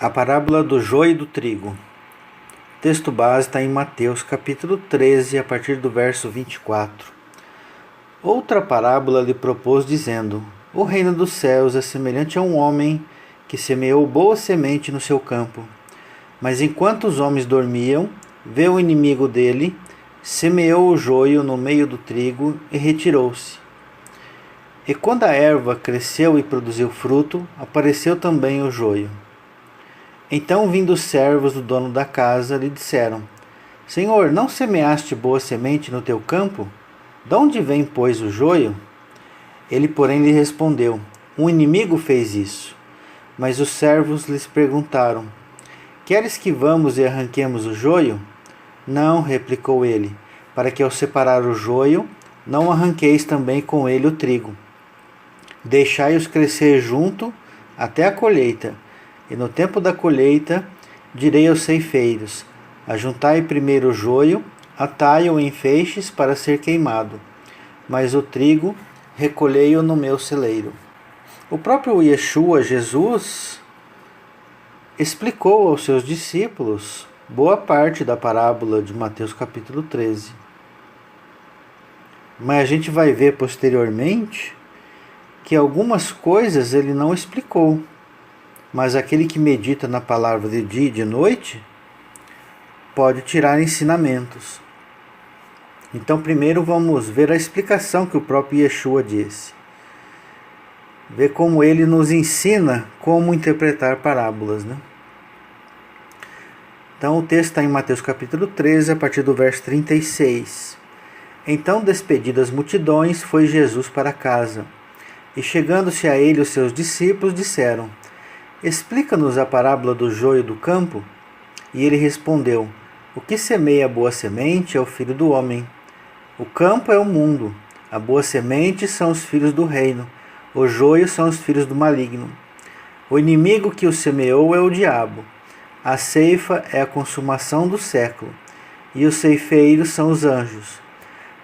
A parábola do joio e do trigo. O texto base está em Mateus capítulo 13, a partir do verso 24. Outra parábola lhe propôs, dizendo: O reino dos céus é semelhante a um homem que semeou boa semente no seu campo. Mas enquanto os homens dormiam, veio o inimigo dele, semeou o joio no meio do trigo e retirou-se. E quando a erva cresceu e produziu fruto, apareceu também o joio. Então, vindo os servos do dono da casa, lhe disseram: Senhor, não semeaste boa semente no teu campo? De onde vem, pois, o joio? Ele, porém, lhe respondeu: Um inimigo fez isso. Mas os servos lhes perguntaram: Queres que vamos e arranquemos o joio? Não, replicou ele, para que ao separar o joio, não arranqueis também com ele o trigo. Deixai-os crescer junto até a colheita. E no tempo da colheita, direi aos ceifeiros: Ajuntai primeiro o joio, atai-o em feixes para ser queimado, mas o trigo recolhei-o no meu celeiro. O próprio Yeshua, Jesus, explicou aos seus discípulos boa parte da parábola de Mateus capítulo 13. Mas a gente vai ver posteriormente que algumas coisas ele não explicou. Mas aquele que medita na palavra de dia e de noite pode tirar ensinamentos. Então, primeiro vamos ver a explicação que o próprio Yeshua disse. Ver como ele nos ensina como interpretar parábolas, né? Então, o texto está em Mateus capítulo 13, a partir do verso 36. Então, despedidas as multidões, foi Jesus para casa. E chegando-se a ele os seus discípulos, disseram: Explica-nos a parábola do joio do campo. E ele respondeu: O que semeia a boa semente é o filho do homem. O campo é o mundo. A boa semente são os filhos do reino. O joio são os filhos do maligno. O inimigo que o semeou é o diabo. A ceifa é a consumação do século. E os ceifeiros são os anjos.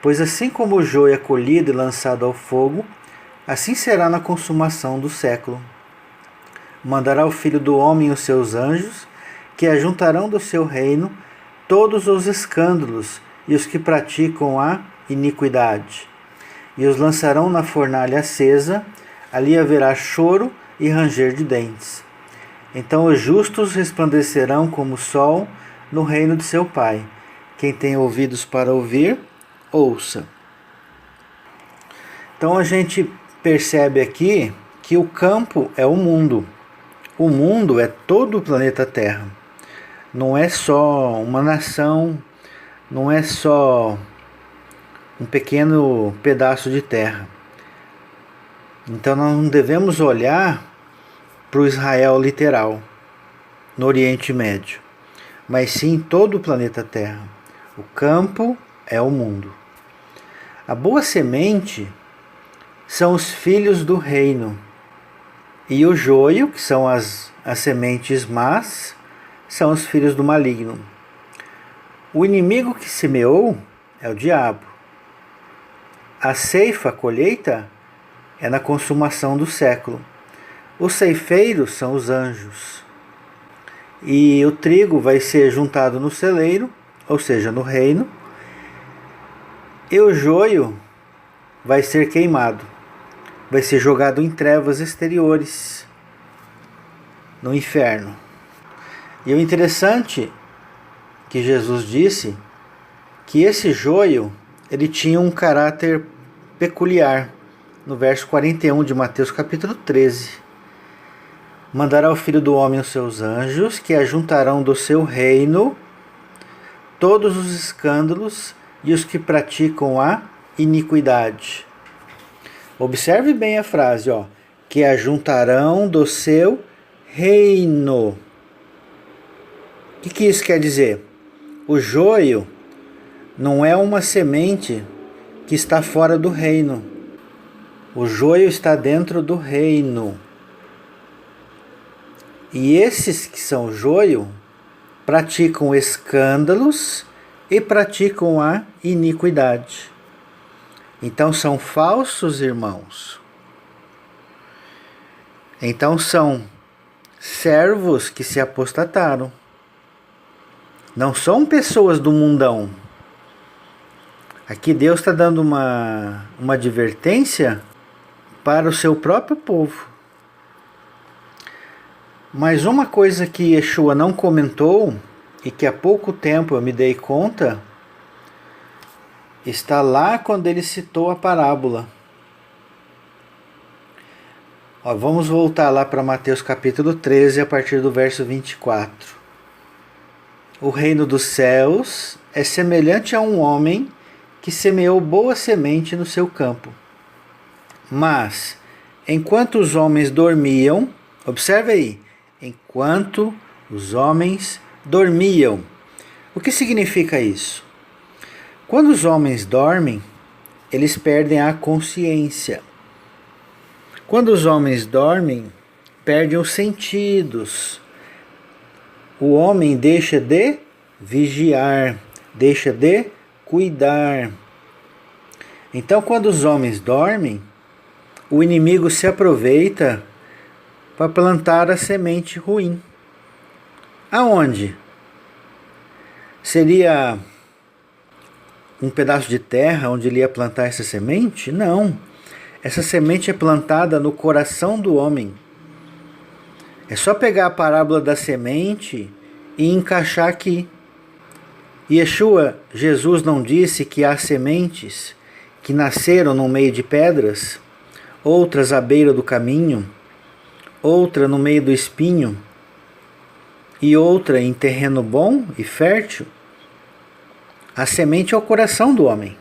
Pois assim como o joio é colhido e lançado ao fogo, assim será na consumação do século. Mandará o Filho do Homem os seus anjos, que ajuntarão do seu reino todos os escândalos e os que praticam a iniquidade, e os lançarão na fornalha acesa. Ali haverá choro e ranger de dentes. Então os justos resplandecerão como o sol no reino de seu Pai. Quem tem ouvidos para ouvir, ouça. Então a gente percebe aqui que o campo é o mundo. O mundo é todo o planeta Terra. Não é só uma nação, não é só um pequeno pedaço de terra. Então nós não devemos olhar para o Israel literal, no Oriente Médio, mas sim todo o planeta Terra. O campo é o mundo. A boa semente são os filhos do reino. E o joio, que são as sementes más, são os filhos do maligno. O inimigo que semeou é o diabo. A ceifa, a colheita, é na consumação do século. Os ceifeiros são os anjos. E o trigo vai ser juntado no celeiro, ou seja, no reino. E o joio vai ser queimado. Vai ser jogado em trevas exteriores, no inferno. E o interessante que Jesus disse que esse joio ele tinha um caráter peculiar. No verso 41 de Mateus capítulo 13. Mandará o Filho do Homem os seus anjos, que ajuntarão do seu reino todos os escândalos e os que praticam a iniquidade. Observe bem a frase, que ajuntarão do seu reino. O que isso quer dizer? O joio não é uma semente que está fora do reino. O joio está dentro do reino. E esses que são joio praticam escândalos e praticam a iniquidade. Então são falsos irmãos. Então são servos que se apostataram. Não são pessoas do mundão. Aqui Deus está dando uma advertência para o seu próprio povo. Mas uma coisa que Yeshua não comentou, e que há pouco tempo eu me dei conta, está lá quando ele citou a parábola. Vamos voltar lá para Mateus capítulo 13, a partir do verso 24. O reino dos céus é semelhante a um homem que semeou boa semente no seu campo. Mas, enquanto os homens dormiam, observe aí, enquanto os homens dormiam. O que significa isso? Quando os homens dormem, eles perdem a consciência. Quando os homens dormem, perdem os sentidos. O homem deixa de vigiar, deixa de cuidar. Então, quando os homens dormem, o inimigo se aproveita para plantar a semente ruim. Aonde? Seria um pedaço de terra onde ele ia plantar essa semente? Não. Essa semente é plantada no coração do homem. É só pegar a parábola da semente e encaixar aqui. Yeshua, Jesus não disse que há sementes que nasceram no meio de pedras, outras à beira do caminho, outra no meio do espinho e outra em terreno bom e fértil? A semente é o coração do homem.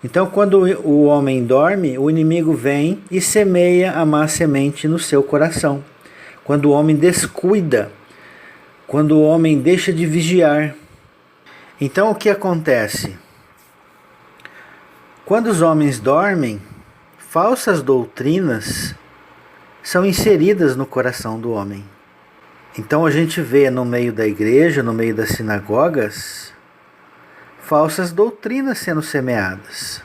Então, quando o homem dorme, o inimigo vem e semeia a má semente no seu coração. Quando o homem descuida, quando o homem deixa de vigiar. Então, o que acontece? Quando os homens dormem, falsas doutrinas são inseridas no coração do homem. Então, a gente vê no meio da igreja, no meio das sinagogas, falsas doutrinas sendo semeadas.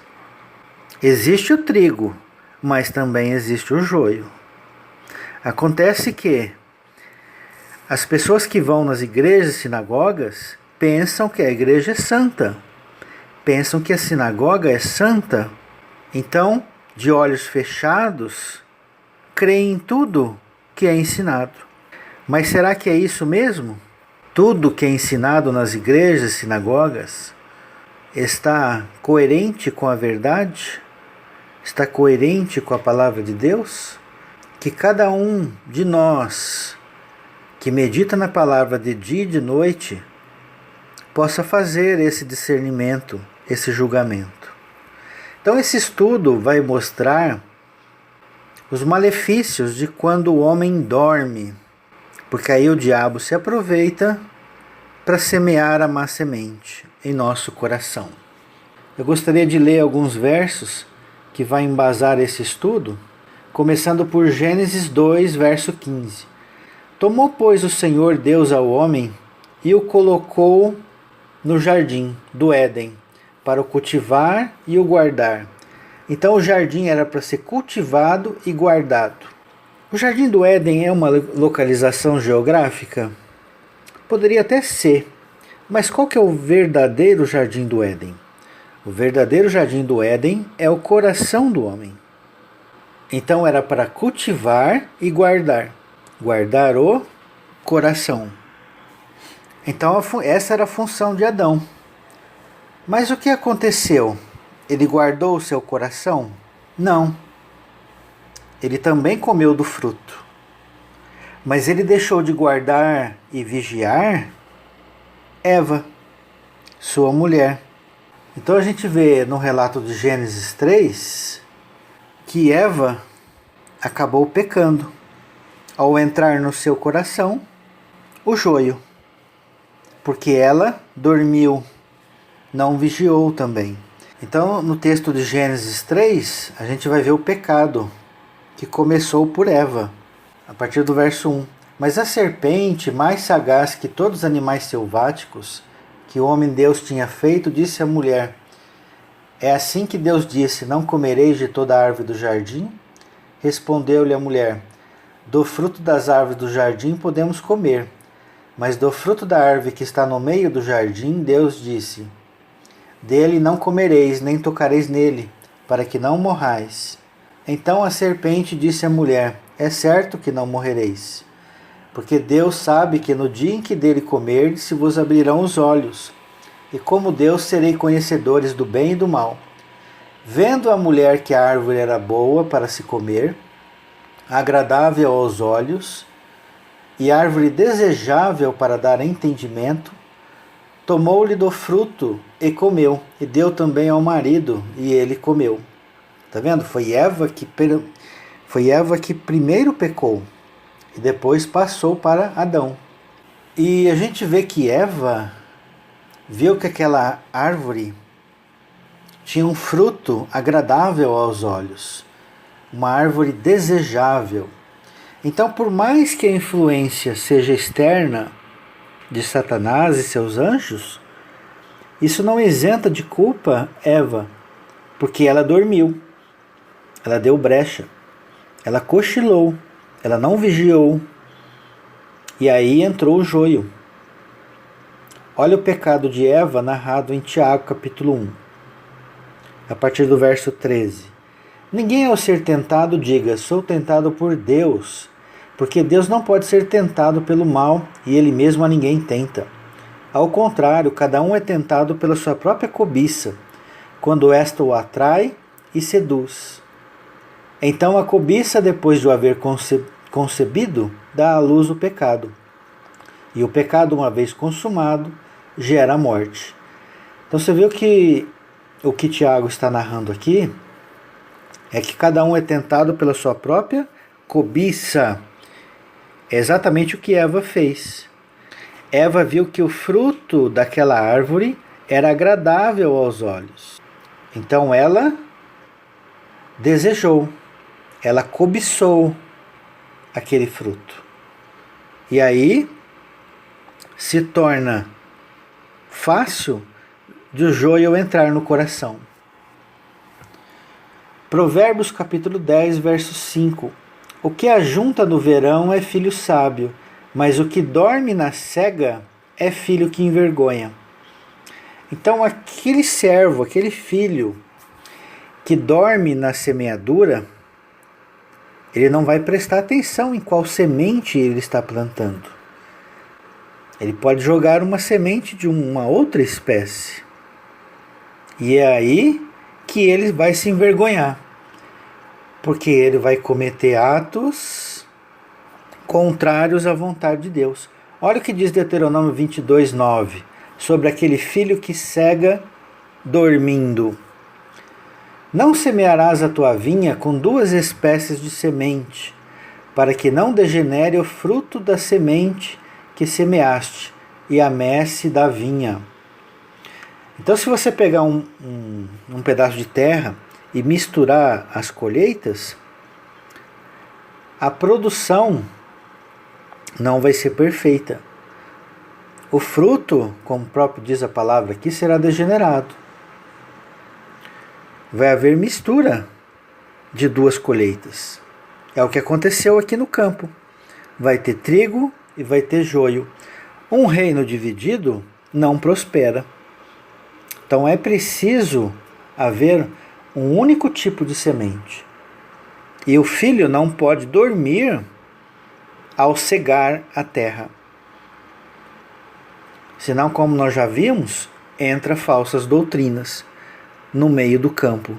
Existe o trigo, mas também existe o joio. Acontece que as pessoas que vão nas igrejas e sinagogas pensam que a igreja é santa, pensam que a sinagoga é santa. Então, de olhos fechados, creem em tudo que é ensinado. Mas será que é isso mesmo? Tudo que é ensinado nas igrejas e sinagogas está coerente com a verdade? Está coerente com a palavra de Deus? Que cada um de nós que medita na palavra de dia e de noite possa fazer esse discernimento, esse julgamento. Então esse estudo vai mostrar os malefícios de quando o homem dorme, porque aí o diabo se aproveita para semear a má semente em nosso coração. Eu gostaria de ler alguns versos que vai embasar esse estudo, começando por Gênesis 2, verso 15. Tomou, pois, o Senhor Deus ao homem e o colocou no jardim do Éden, para o cultivar e o guardar. Então o jardim era para ser cultivado e guardado. O jardim do Éden é uma localização geográfica? Poderia até ser. Mas qual que é o verdadeiro jardim do Éden? O verdadeiro jardim do Éden é o coração do homem. Então era para cultivar e guardar. Guardar o coração. Então essa era a função de Adão. Mas o que aconteceu? Ele guardou o seu coração? Não. Ele também comeu do fruto. Mas ele deixou de guardar e vigiar Eva, sua mulher. Então a gente vê no relato de Gênesis 3 que Eva acabou pecando ao entrar no seu coração o joio, porque ela dormiu, não vigiou também. Então no texto de Gênesis 3 a gente vai ver o pecado que começou por Eva, a partir do verso 1. Mas a serpente, mais sagaz que todos os animais selváticos que o homem-deus tinha feito, disse à mulher: é assim que Deus disse, não comereis de toda a árvore do jardim? Respondeu-lhe a mulher: Do fruto das árvores do jardim podemos comer, mas do fruto da árvore que está no meio do jardim, Deus disse: dele não comereis, nem tocareis nele, para que não morrais. Então a serpente disse à mulher: é certo que não morrereis, porque Deus sabe que no dia em que dele comerdes, se vos abrirão os olhos, e como Deus serei conhecedores do bem e do mal. Vendo a mulher que a árvore era boa para se comer, agradável aos olhos, e árvore desejável para dar entendimento, tomou-lhe do fruto e comeu, e deu também ao marido, e ele comeu. Tá vendo? Foi Eva que primeiro pecou, e depois passou para Adão. E a gente vê que Eva viu que aquela árvore tinha um fruto agradável aos olhos, uma árvore desejável. Então, por mais que a influência seja externa de Satanás e seus anjos, isso não isenta de culpa Eva, porque ela dormiu, ela deu brecha, ela cochilou, ela não vigiou, e aí entrou o joio. Olha o pecado de Eva narrado em Tiago capítulo 1, a partir do verso 13. Ninguém ao ser tentado diga: sou tentado por Deus, porque Deus não pode ser tentado pelo mal e ele mesmo a ninguém tenta. Ao contrário, cada um é tentado pela sua própria cobiça, quando esta o atrai e seduz. Então a cobiça, depois de o haver concebido, dá à luz o pecado. E o pecado, uma vez consumado, gera a morte. Então você viu que o que Tiago está narrando aqui é que cada um é tentado pela sua própria cobiça. É exatamente o que Eva fez. Eva viu que o fruto daquela árvore era agradável aos olhos. Então ela desejou, ela cobiçou aquele fruto. E aí se torna fácil de o joio entrar no coração. Provérbios capítulo 10, verso 5. O que ajunta no verão é filho sábio, mas o que dorme na cega é filho que envergonha. Então aquele servo, aquele filho que dorme na semeadura, ele não vai prestar atenção em qual semente ele está plantando. Ele pode jogar uma semente de uma outra espécie. E é aí que ele vai se envergonhar, porque ele vai cometer atos contrários à vontade de Deus. Olha o que diz Deuteronômio 22, 9, sobre aquele filho que cega dormindo. Não semearás a tua vinha com duas espécies de semente, para que não degenere o fruto da semente que semeaste e a messe da vinha. Então, se você pegar um pedaço de terra e misturar as colheitas, a produção não vai ser perfeita. O fruto, como próprio diz a palavra aqui, será degenerado. Vai haver mistura de duas colheitas. É o que aconteceu aqui no campo. Vai ter trigo e vai ter joio. Um reino dividido não prospera. Então é preciso haver um único tipo de semente. E o filho não pode dormir ao cegar a terra. Senão, como nós já vimos, entra falsas doutrinas no meio do campo,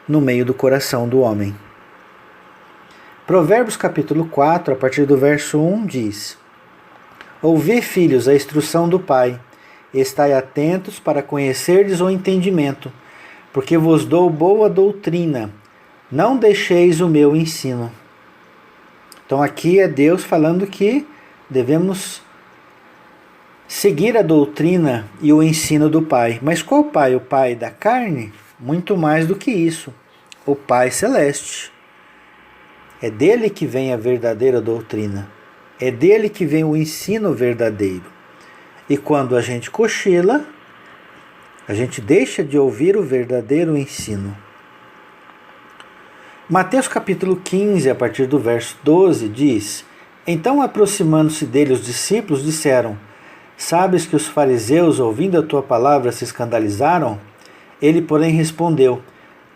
no meio do coração do homem. Provérbios capítulo 4, a partir do verso 1, diz: ouvi, filhos, a instrução do pai, estai atentos para conhecerdes o entendimento, porque vos dou boa doutrina, não deixeis o meu ensino. Então aqui é Deus falando que devemos seguir a doutrina e o ensino do Pai. Mas qual Pai? O Pai da carne? Muito mais do que isso. O Pai celeste. É dele que vem a verdadeira doutrina. É dele que vem o ensino verdadeiro. E quando a gente cochila, a gente deixa de ouvir o verdadeiro ensino. Mateus capítulo 15, a partir do verso 12, diz: Então, aproximando-se dele os discípulos, disseram: Sabes que os fariseus, ouvindo a tua palavra, se escandalizaram? Ele, porém, respondeu: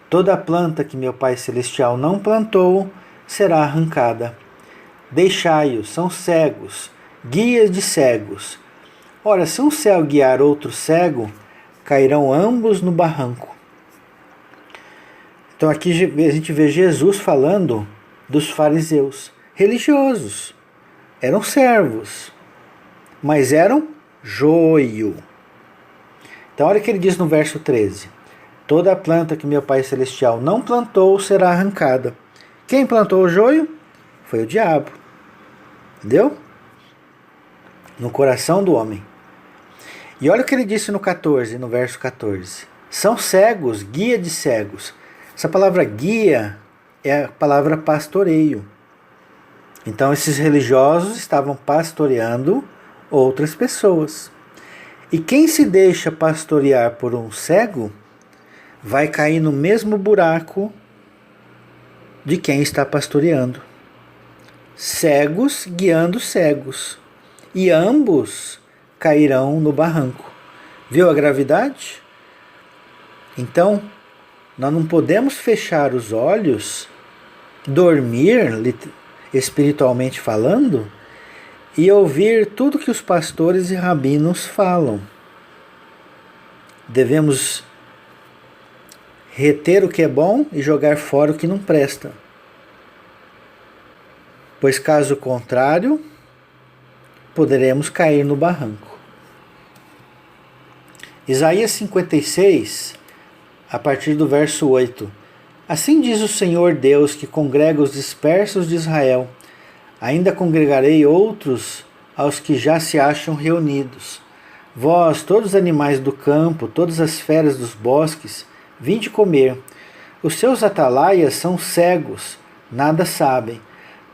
Toda planta que meu Pai Celestial não plantou será arrancada. Deixai-os, são cegos, guias de cegos. Ora, se um cego guiar outro cego, cairão ambos no barranco. Então aqui a gente vê Jesus falando dos fariseus religiosos. Eram servos, mas eram joio. Então olha o que ele diz no verso 13. Toda planta que meu Pai Celestial não plantou será arrancada. Quem plantou o joio? Foi o diabo. Entendeu? No coração do homem. E olha o que ele disse no 14, no verso 14. São cegos, guia de cegos. Essa palavra guia é a palavra pastoreio. Então esses religiosos estavam pastoreando outras pessoas. E quem se deixa pastorear por um cego vai cair no mesmo buraco de quem está pastoreando. Cegos guiando cegos. E ambos cairão no barranco. Viu a gravidade? Então, nós não podemos fechar os olhos, dormir, espiritualmente falando, e ouvir tudo que os pastores e rabinos falam. Devemos reter o que é bom e jogar fora o que não presta. Pois caso contrário, poderemos cair no barranco. Isaías 56, a partir do verso 8. Assim diz o Senhor Deus, que congrega os dispersos de Israel: ainda congregarei outros aos que já se acham reunidos. Vós, todos os animais do campo, todas as feras dos bosques, vinde comer. Os seus atalaias são cegos, nada sabem.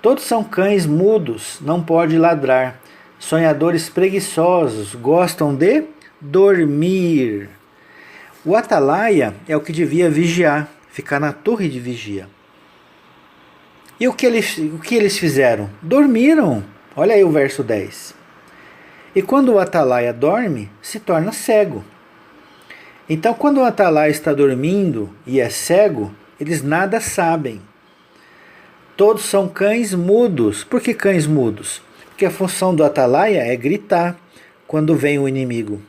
Todos são cães mudos, não pode ladrar. Sonhadores preguiçosos, gostam de dormir. O atalaia é o que devia vigiar, ficar na torre de vigia. E o que eles fizeram? Dormiram. Olha aí o verso 10. E quando o atalaia dorme, se torna cego. Então, quando o atalaia está dormindo e é cego, eles nada sabem. Todos são cães mudos. Por que cães mudos? Porque a função do atalaia é gritar quando vem o inimigo.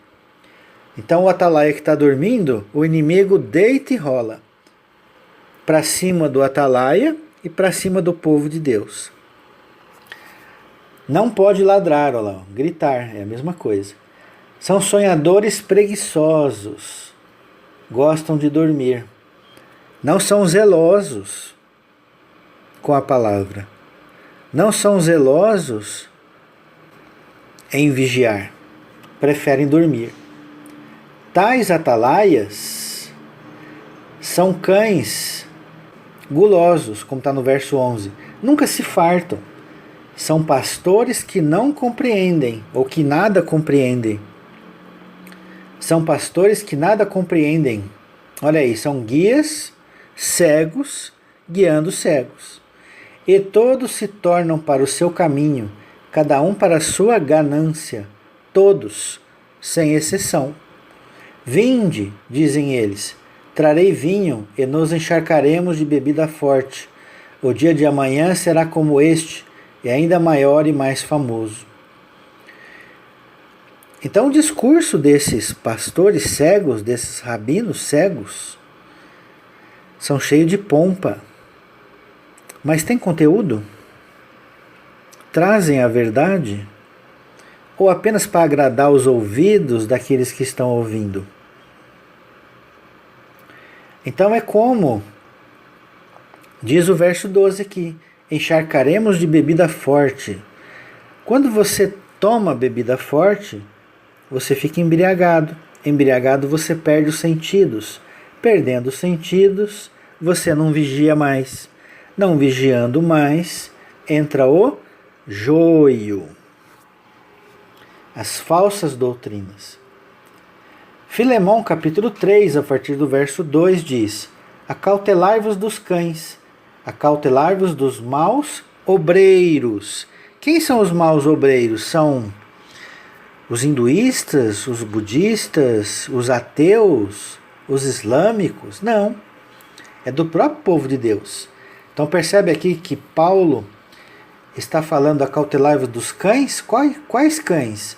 Então o atalaia que está dormindo, o inimigo deita e rola para cima do atalaia e para cima do povo de Deus. Não pode ladrar, olha lá, gritar, é a mesma coisa. São sonhadores preguiçosos, gostam de dormir. Não são zelosos com a palavra. Não são zelosos em vigiar. Preferem dormir. Tais atalaias são cães gulosos, como está no verso 11. Nunca se fartam. São pastores que não compreendem, ou que nada compreendem. São pastores que nada compreendem. Olha aí, são guias cegos guiando cegos. E todos se tornam para o seu caminho, cada um para a sua ganância. Todos, sem exceção. Vinde, dizem eles, trarei vinho e nos encharcaremos de bebida forte. O dia de amanhã será como este, e ainda maior e mais famoso. Então o discurso desses pastores cegos, desses rabinos cegos, são cheios de pompa. Mas tem conteúdo? Trazem a verdade? Ou apenas para agradar os ouvidos daqueles que estão ouvindo? Então é como diz o verso 12 aqui: encharcaremos de bebida forte. Quando você toma bebida forte, você fica embriagado. Embriagado, você perde os sentidos. Perdendo os sentidos, você não vigia mais. Não vigiando mais, entra o joio. As falsas doutrinas. Filemão, capítulo 3, a partir do verso 2, diz: acautelai-vos dos cães, Acautelai-vos dos maus obreiros. Quem são os maus obreiros? São os hinduístas, os budistas, os ateus, os islâmicos? Não. É do próprio povo de Deus. Então percebe aqui que Paulo está falando acautelai-vos dos cães. Quais cães?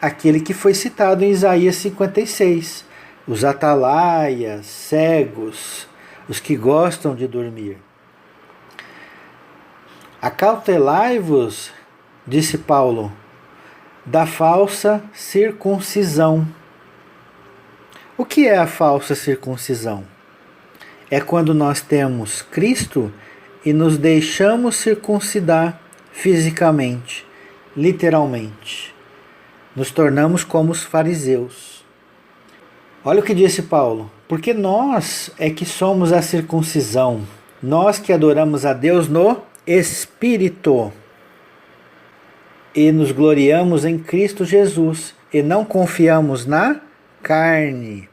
Aquele que foi citado em Isaías 56. Os atalaias, cegos, os que gostam de dormir. Acautelai-vos, disse Paulo, da falsa circuncisão. O que é a falsa circuncisão? É quando nós temos Cristo e nos deixamos circuncidar fisicamente, literalmente. Nos tornamos como os fariseus. Olha o que disse Paulo. Porque nós é que somos a circuncisão. Nós que adoramos a Deus no Espírito. E nos gloriamos em Cristo Jesus. E não confiamos na carne.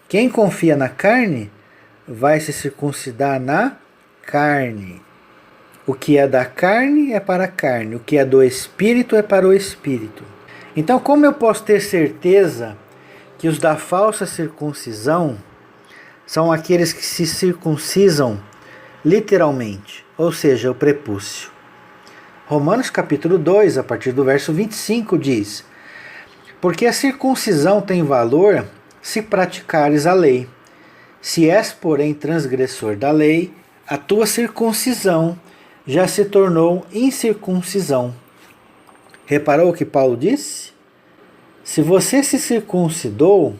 Quem confia na carne vai se circuncidar na carne. O que é da carne é para a carne. O que é do Espírito é para o Espírito. Então, como eu posso ter certeza que os da falsa circuncisão são aqueles que se circuncisam literalmente, ou seja, o prepúcio? Romanos capítulo 2, a partir do verso 25, diz: porque a circuncisão tem valor se praticares a lei. Se és, porém, transgressor da lei, a tua circuncisão já se tornou incircuncisão. Reparou o que Paulo disse? Se você se circuncidou,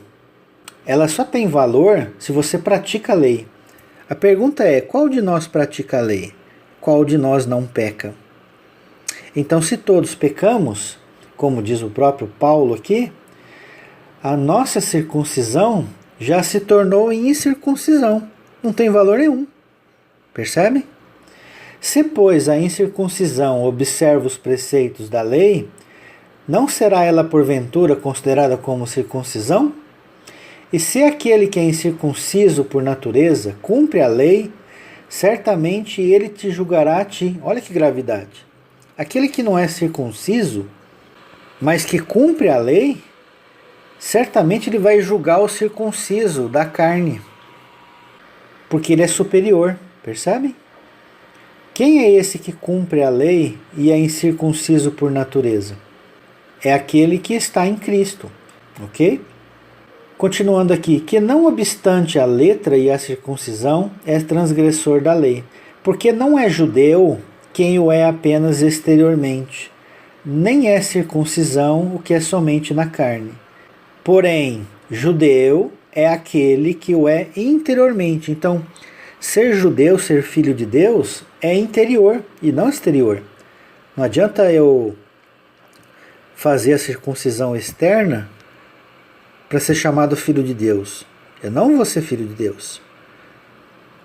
ela só tem valor se você pratica a lei. A pergunta é, qual de nós pratica a lei? Qual de nós não peca? Então, se todos pecamos, como diz o próprio Paulo aqui, a nossa circuncisão já se tornou em incircuncisão. Não tem valor nenhum. Percebe? Se, pois, a incircuncisão observa os preceitos da lei, não será ela porventura considerada como circuncisão? E se aquele que é incircunciso por natureza cumpre a lei, certamente ele te julgará a ti. Olha que gravidade. Aquele que não é circunciso, mas que cumpre a lei, certamente ele vai julgar o circunciso da carne, porque ele é superior, percebe? Quem é esse que cumpre a lei e é incircunciso por natureza? É aquele que está em Cristo, ok? Continuando aqui, que não obstante a letra e a circuncisão, é transgressor da lei, porque não é judeu quem o é apenas exteriormente, nem é circuncisão o que é somente na carne. Porém, judeu é aquele que o é interiormente. Então, ser judeu, ser filho de Deus, é interior e não exterior. Não adianta eu fazer a circuncisão externa para ser chamado filho de Deus. Eu não vou ser filho de Deus.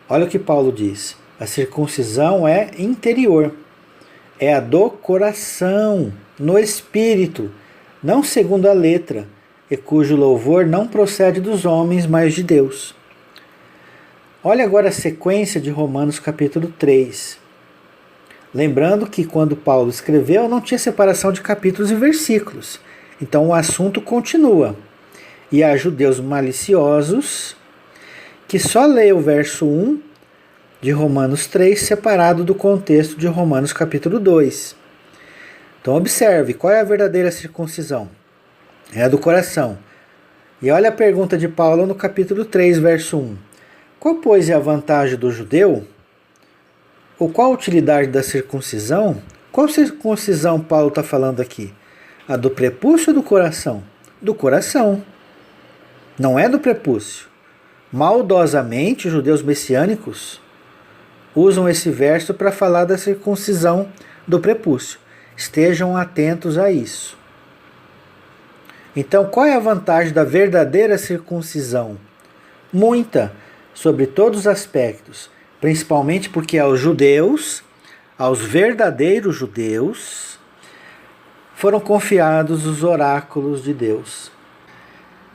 Olha o que Paulo diz. A circuncisão é interior. É a do coração, no espírito, não segundo a letra, e cujo louvor não procede dos homens, mas de Deus. Olha agora a sequência de Romanos capítulo 3. Lembrando que quando Paulo escreveu não tinha separação de capítulos e versículos. Então o assunto continua. E há judeus maliciosos que só lê o verso 1 de Romanos 3 separado do contexto de Romanos capítulo 2. Então observe, qual é a verdadeira circuncisão? É a do coração. E olha a pergunta de Paulo no capítulo 3, verso 1. Qual, pois, é a vantagem do judeu? Ou qual a utilidade da circuncisão? Qual circuncisão Paulo está falando aqui? A do prepúcio ou do coração? Do coração. Não é do prepúcio. Maldosamente, os judeus messiânicos usam esse verso para falar da circuncisão do prepúcio. Estejam atentos a isso. Então, qual é a vantagem da verdadeira circuncisão? Muita, sobre todos os aspectos, principalmente porque aos judeus, aos verdadeiros judeus, foram confiados os oráculos de Deus.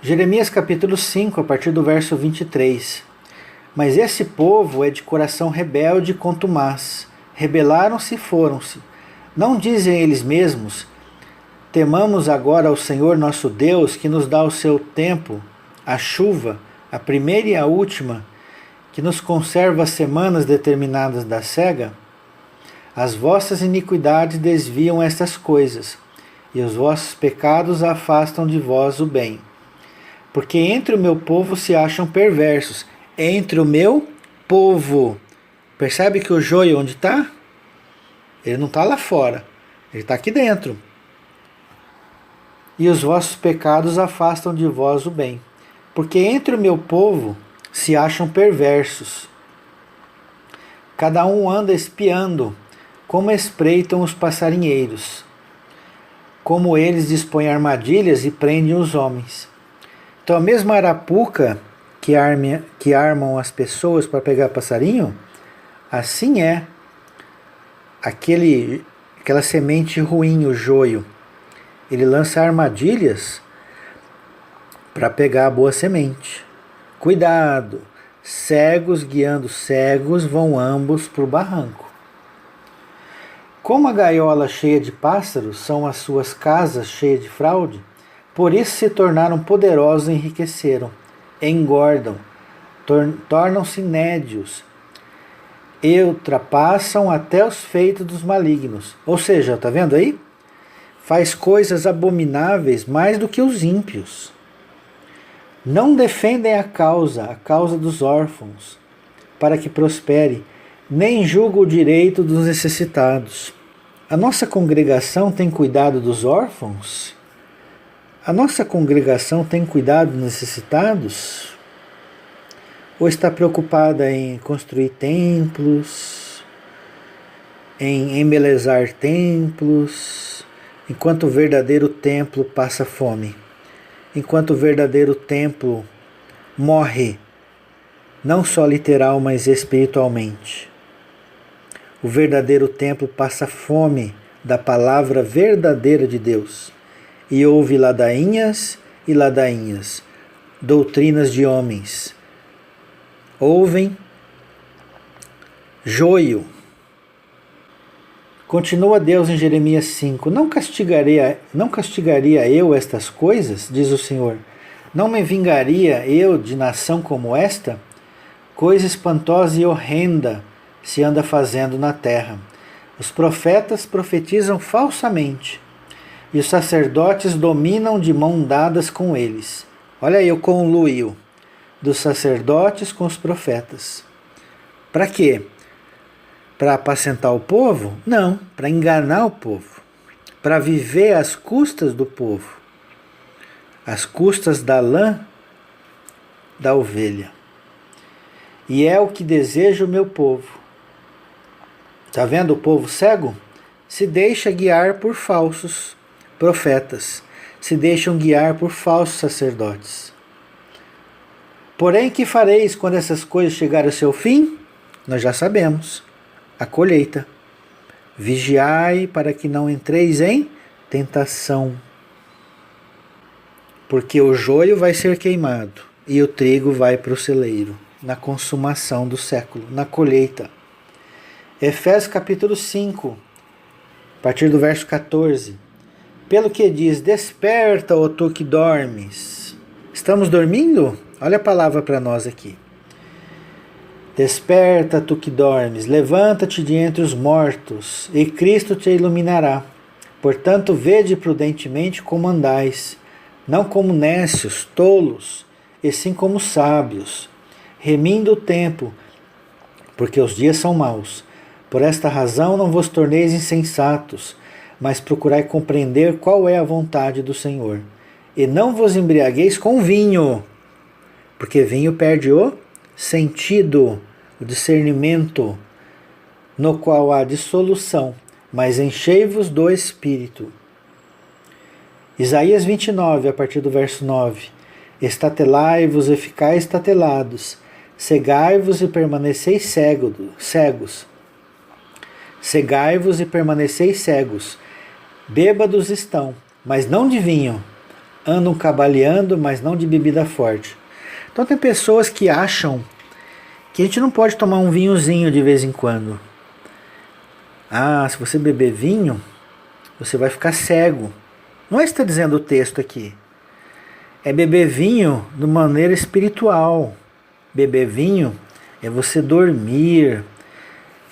Jeremias capítulo 5, a partir do verso 23. Mas esse povo é de coração rebelde e contumaz. Rebelaram-se e foram-se. Não dizem eles mesmos: temamos agora ao Senhor nosso Deus, que nos dá o seu tempo, a chuva, a primeira e a última, que nos conserva as semanas determinadas da cega? As vossas iniquidades desviam estas coisas, e os vossos pecados afastam de vós o bem. Porque entre o meu povo se acham perversos. Entre o meu povo. Percebe que o joio onde está? Ele não está lá fora. Ele está aqui dentro. E os vossos pecados afastam de vós o bem. Porque entre o meu povo se acham perversos. Cada um anda espiando, como espreitam os passarinheiros. Como eles dispõem armadilhas e prendem os homens. Então a mesma arapuca que armam as pessoas para pegar passarinho, assim é aquela semente ruim, o joio. Ele lança armadilhas para pegar a boa semente. Cuidado, cegos guiando cegos vão ambos para o barranco. Como a gaiola cheia de pássaros são as suas casas cheias de fraude, por isso se tornaram poderosos e enriqueceram, engordam, tornam-se nédios e ultrapassam até os feitos dos malignos. Ou seja, está vendo aí? Faz coisas abomináveis mais do que os ímpios. Não defendem a causa dos órfãos, para que prospere, nem julgam o direito dos necessitados. A nossa congregação tem cuidado dos órfãos? A nossa congregação tem cuidado dos necessitados? Ou está preocupada em construir templos, em embelezar templos, enquanto o verdadeiro templo passa fome? Enquanto o verdadeiro templo morre, não só literal, mas espiritualmente. O verdadeiro templo passa fome da palavra verdadeira de Deus. E ouve ladainhas e ladainhas, doutrinas de homens. Ouvem joio. Continua Deus em Jeremias 5. Não castigaria eu estas coisas, diz o Senhor? Não me vingaria eu de nação como esta? Coisa espantosa e horrenda se anda fazendo na terra. Os profetas profetizam falsamente, e os sacerdotes dominam de mão dadas com eles. Olha aí o conluio dos sacerdotes com os profetas. Para quê? Para apacentar o povo? Não, para enganar o povo. Para viver às custas do povo. Às custas da lã da ovelha. E é o que deseja o meu povo. Está vendo o povo cego? Se deixa guiar por falsos profetas, se deixam guiar por falsos sacerdotes. Porém, que fareis quando essas coisas chegarem ao seu fim? Nós já sabemos. A colheita. Vigiai para que não entreis em tentação. Porque o joio vai ser queimado e o trigo vai para o celeiro, na consumação do século, na colheita. Efésios capítulo 5, a partir do verso 14. Pelo que diz: desperta, ó tu que dormes. Estamos dormindo? Olha a palavra para nós aqui. Desperta, tu que dormes, levanta-te de entre os mortos, e Cristo te iluminará. Portanto, vede prudentemente como andais, não como nécios, tolos, e sim como sábios, remindo o tempo, porque os dias são maus. Por esta razão não vos torneis insensatos, mas procurai compreender qual é a vontade do Senhor. E não vos embriagueis com vinho, porque vinho perde o sentido, o discernimento, no qual há dissolução, mas enchei-vos do Espírito. Isaías 29, a partir do verso 9. Estatelai-vos e ficai estatelados, cegai-vos e permaneceis cegos. Cegai-vos e permaneceis cegos. Bêbados estão, mas não de vinho. Andam cabaleando, mas não de bebida forte. Então tem pessoas que acham que a gente não pode tomar um vinhozinho de vez em quando. Ah, se você beber vinho, você vai ficar cego. Não é isso que está dizendo o texto aqui. É beber vinho de maneira espiritual. Beber vinho é você dormir,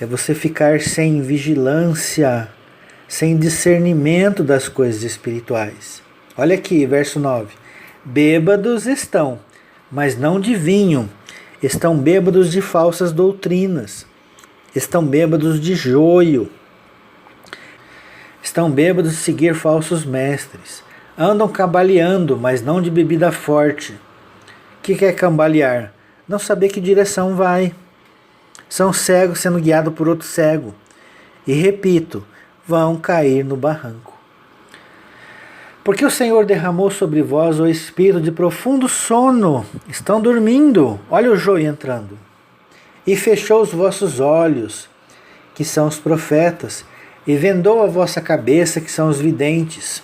é você ficar sem vigilância, sem discernimento das coisas espirituais. Olha aqui, verso 9. Bêbados estão, mas não de vinho. Estão bêbados de falsas doutrinas. Estão bêbados de joio. Estão bêbados de seguir falsos mestres. Andam cambaleando, mas não de bebida forte. O que é cambalear? Não saber que direção vai. São cegos sendo guiados por outro cego. E repito, vão cair no barranco. Porque o Senhor derramou sobre vós o espírito de profundo sono. Estão dormindo. Olha o joio entrando. E fechou os vossos olhos, que são os profetas, e vendou a vossa cabeça, que são os videntes.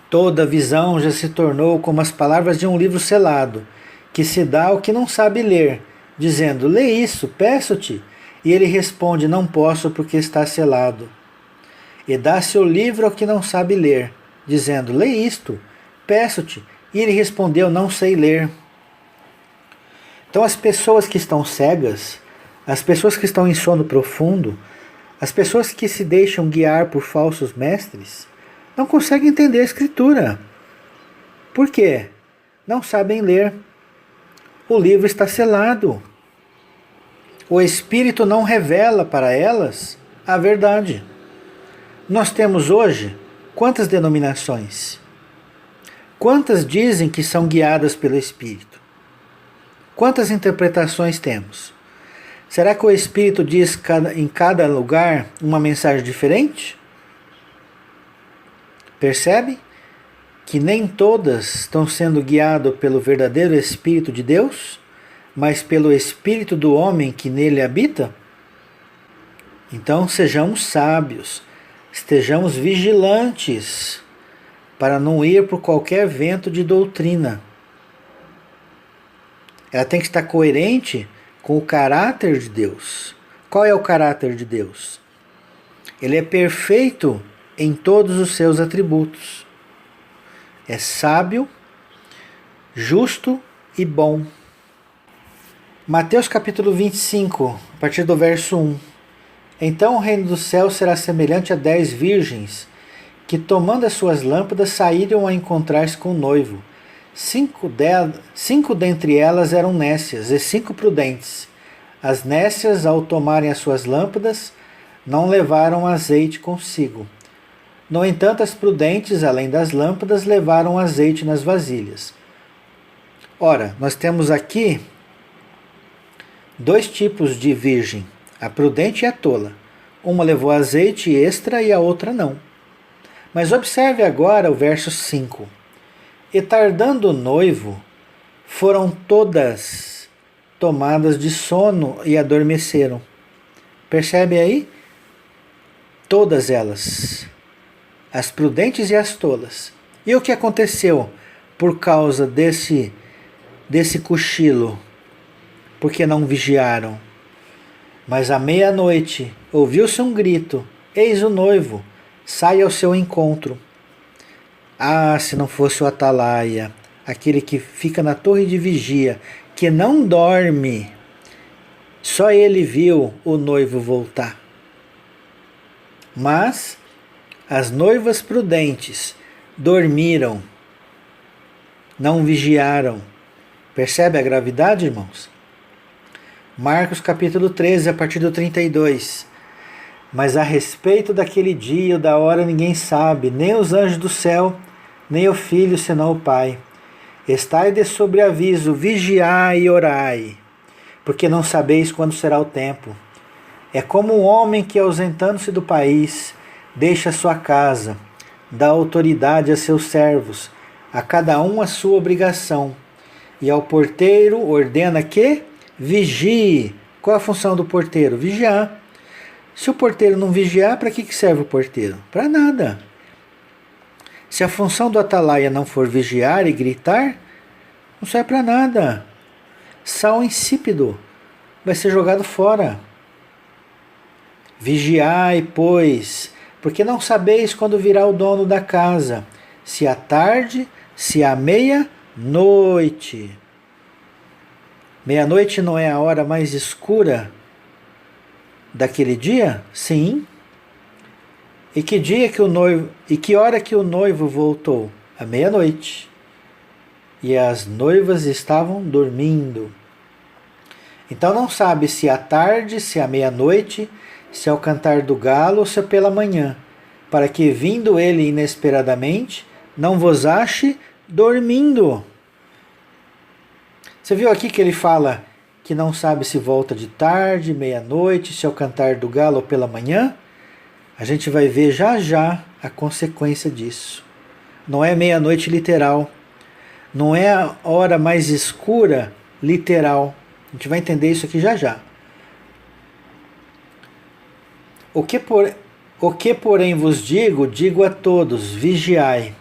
Toda visão já se tornou como as palavras de um livro selado, que se dá ao que não sabe ler, dizendo, lê isso, peço-te. E ele responde, não posso porque está selado. E dá-se o livro ao que não sabe ler, dizendo, lê isto, peço-te. E ele respondeu, não sei ler. Então as pessoas que estão cegas, as pessoas que estão em sono profundo, as pessoas que se deixam guiar por falsos mestres, não conseguem entender a Escritura. Por quê? Não sabem ler. O livro está selado. O Espírito não revela para elas a verdade. Nós temos hoje quantas denominações? Quantas dizem que são guiadas pelo Espírito? Quantas interpretações temos? Será que o Espírito diz em cada lugar uma mensagem diferente? Percebe que nem todas estão sendo guiadas pelo verdadeiro Espírito de Deus, mas pelo Espírito do homem que nele habita? Então sejamos sábios, estejamos vigilantes para não ir por qualquer vento de doutrina. Ela tem que estar coerente com o caráter de Deus. Qual é o caráter de Deus? Ele é perfeito em todos os seus atributos. É sábio, justo e bom. Mateus capítulo 25, a partir do verso 1. Então o reino do céu será semelhante a 10 virgens, que tomando as suas lâmpadas saíram a encontrar-se com o noivo. 5 dentre elas eram nécias e 5 prudentes. As nécias, ao tomarem as suas lâmpadas, não levaram azeite consigo. No entanto, as prudentes, além das lâmpadas, levaram azeite nas vasilhas. Ora, nós temos aqui 2 tipos de virgem, a prudente e a tola. Uma levou azeite extra e a outra não. Mas observe agora o verso 5. E tardando o noivo, foram todas tomadas de sono e adormeceram. Percebe aí? Todas elas, as prudentes e as tolas. E o que aconteceu por causa desse cochilo? Porque não vigiaram. Mas à meia-noite ouviu-se um grito: eis o noivo, sai ao seu encontro. Ah, se não fosse o atalaia, aquele que fica na torre de vigia, que não dorme, só ele viu o noivo voltar. Mas as noivas prudentes dormiram, não vigiaram. Percebe a gravidade, irmãos? Marcos capítulo 13, a partir do 32. Mas a respeito daquele dia ou da hora ninguém sabe, nem os anjos do céu, nem o Filho, senão o Pai. Estai de sobreaviso, vigiai e orai, porque não sabeis quando será o tempo. É como um homem que, ausentando-se do país, deixa sua casa, dá autoridade a seus servos, a cada um a sua obrigação, e ao porteiro ordena que vigie. Qual a função do porteiro? Vigiar. Se o porteiro não vigiar, para que serve o porteiro? Para nada. Se a função do atalaia não for vigiar e gritar, não serve para nada. Sal insípido. vai ser jogado fora. Vigiai, pois, porque não sabeis quando virá o dono da casa, se à tarde, se à meia-noite. Meia-noite não é a hora mais escura daquele dia? Sim. E que hora que o noivo voltou? À meia-noite. E as noivas estavam dormindo. Então não sabe se à tarde, se à meia-noite, se ao cantar do galo ou se pela manhã, para que vindo ele inesperadamente, não vos ache dormindo. Você viu aqui que ele fala que não sabe se volta de tarde, meia-noite, se ao cantar do galo ou pela manhã? A gente vai ver já já a consequência disso. Não é meia-noite literal. Não é a hora mais escura literal. A gente vai entender isso aqui já já. O que porém vos digo a todos, vigiai.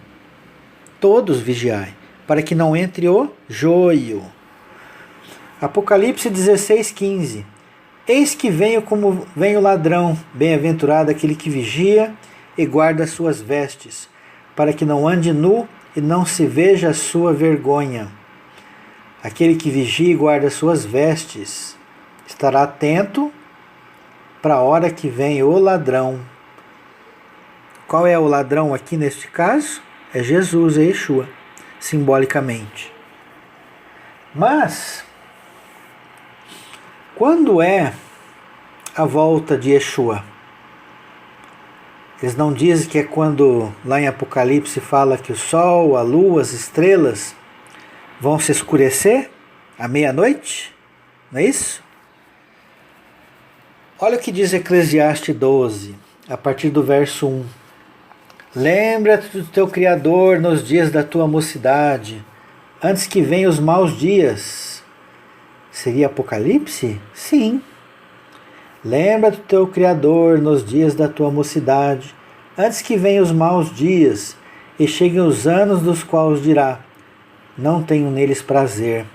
Todos vigiai, para que não entre o joio. Apocalipse 16:15. Eis que venho como vem o ladrão, bem-aventurado aquele que vigia e guarda as suas vestes, para que não ande nu e não se veja a sua vergonha. Aquele que vigia e guarda as suas vestes estará atento para a hora que vem o ladrão. Qual é o ladrão aqui neste caso? É Jesus, é Yeshua, simbolicamente. Mas, quando é a volta de Yeshua? Eles não dizem que é quando lá em Apocalipse fala que o sol, a lua, as estrelas vão se escurecer à meia-noite? Não é isso? Olha o que diz Eclesiastes 12, a partir do verso 1. Lembra-te do teu Criador nos dias da tua mocidade, antes que venham os maus dias. Seria Apocalipse? Sim. Lembra do teu Criador nos dias da tua mocidade, antes que venham os maus dias, e cheguem os anos dos quais dirá, não tenho neles prazer.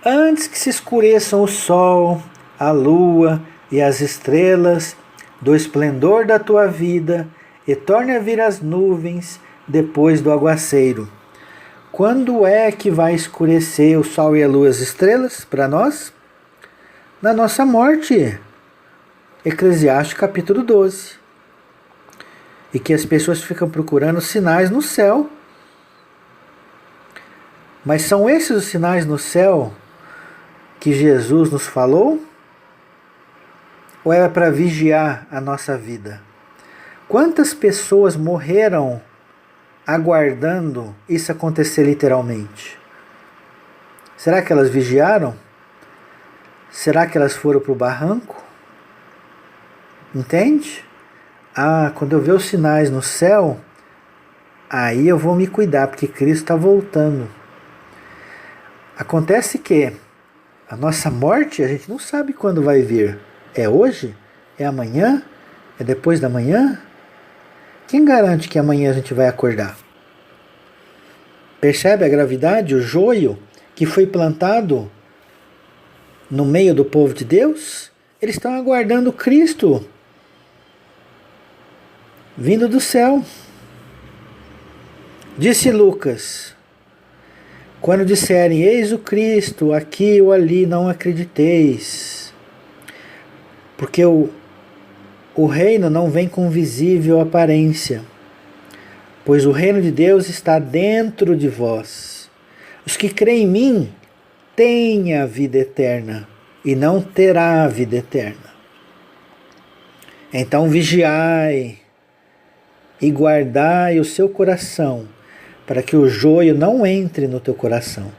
Antes que se escureçam o sol, a lua e as estrelas, do esplendor da tua vida, e torne a vir as nuvens depois do aguaceiro. Quando é que vai escurecer o sol e a lua e as estrelas para nós? Na nossa morte. Eclesiastes capítulo 12. E que as pessoas ficam procurando sinais no céu. Mas são esses os sinais no céu que Jesus nos falou? Ou era para vigiar a nossa vida? Quantas pessoas morreram aguardando isso acontecer literalmente? Será que elas vigiaram? Será que elas foram para o barranco? Entende? Quando eu ver os sinais no céu, aí eu vou me cuidar, porque Cristo está voltando. Acontece que a nossa morte, a gente não sabe quando vai vir. É hoje? É amanhã? É depois da manhã? Quem garante que amanhã a gente vai acordar? Percebe a gravidade, o joio que foi plantado no meio do povo de Deus? Eles estão aguardando Cristo vindo do céu. Disse Lucas, quando disserem, eis o Cristo, aqui ou ali, não acrediteis, porque o reino não vem com visível aparência, pois o reino de Deus está dentro de vós. Os que creem em mim têm a vida eterna, e não terá a vida eterna. Então vigiai, e guardai o seu coração, para que o joio não entre no teu coração.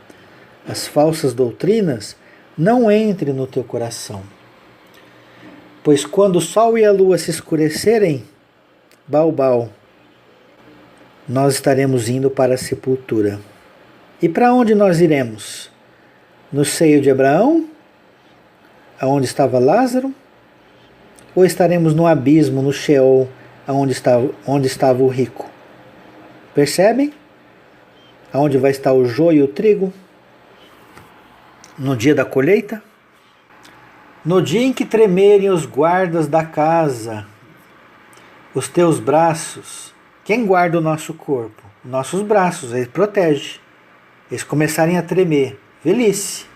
As falsas doutrinas não entrem no teu coração. Pois quando o sol e a lua se escurecerem, balbal, nós estaremos indo para a sepultura. E para onde nós iremos? No seio de Abraão, aonde estava Lázaro? Ou estaremos no abismo, no Sheol, onde estava o rico? Percebem? Aonde vai estar o joio e o trigo? No dia da colheita? No dia em que tremerem os guardas da casa, os teus braços, quem guarda o nosso corpo? Nossos braços, ele protege. Eles começarem a tremer, velhice.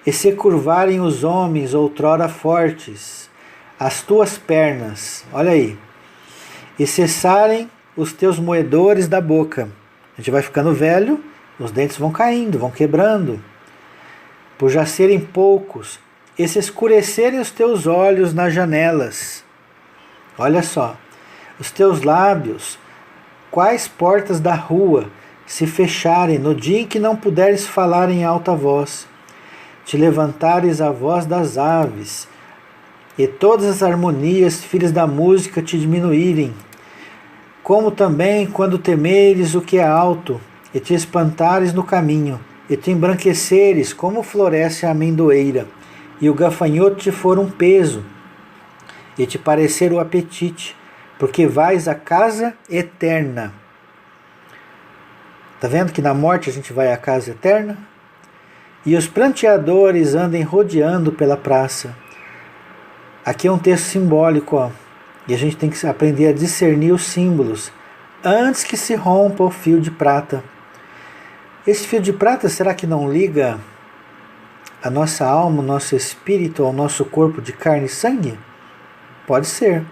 E se curvarem os homens outrora fortes, as tuas pernas, olha aí, e cessarem os teus moedores da boca. A gente vai ficando velho, os dentes vão caindo, vão quebrando, por já serem poucos, e se escurecerem os teus olhos nas janelas. Olha só, os teus lábios, quais portas da rua se fecharem no dia em que não puderes falar em alta voz, te levantares a voz das aves, e todas as harmonias, filhas da música, te diminuírem, como também quando temeres o que é alto, e te espantares no caminho, e te embranqueceres como floresce a amendoeira, e o gafanhoto te for um peso, e te parecer o apetite, porque vais à casa eterna. Está vendo que na morte a gente vai à casa eterna? E os pranteadores andem rodeando pela praça. Aqui é um texto simbólico, ó, e a gente tem que aprender a discernir os símbolos antes que se rompa o fio de prata. Esse fio de prata, será que não liga a nossa alma, o nosso espírito ao nosso corpo de carne e sangue? Pode ser.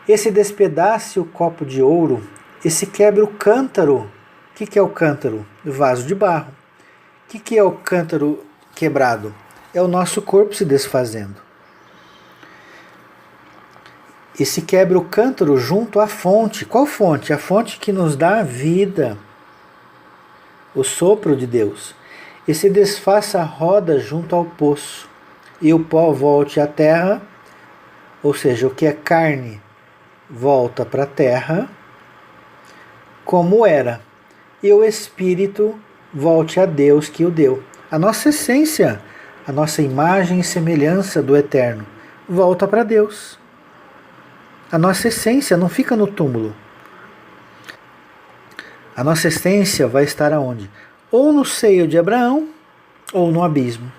Esse despedace o copo de ouro, esse quebra o cântaro. O que é o cântaro? O vaso de barro. O que é o cântaro quebrado? É o nosso corpo se desfazendo. E se quebra o cântaro junto à fonte. Qual fonte? A fonte que nos dá a vida, o sopro de Deus. E se desfaça a roda junto ao poço, e o pó volte à terra, ou seja, o que é carne volta para a terra, como era, e o espírito volte a Deus que o deu. A nossa essência, a nossa imagem e semelhança do eterno, volta para Deus. A nossa essência não fica no túmulo. A nossa essência vai estar aonde? Ou no seio de Abraão, ou no abismo.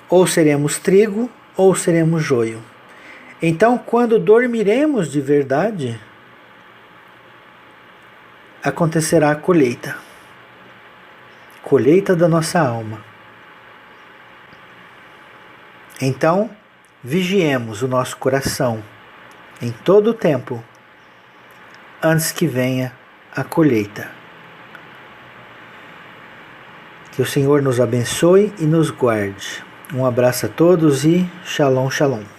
Ou seremos trigo, ou seremos joio. Então, quando dormiremos de verdade, acontecerá a colheita. Colheita da nossa alma. Então, vigiemos o nosso coração em todo o tempo, antes que venha a colheita. Que o Senhor nos abençoe e nos guarde. Um abraço a todos e shalom, shalom.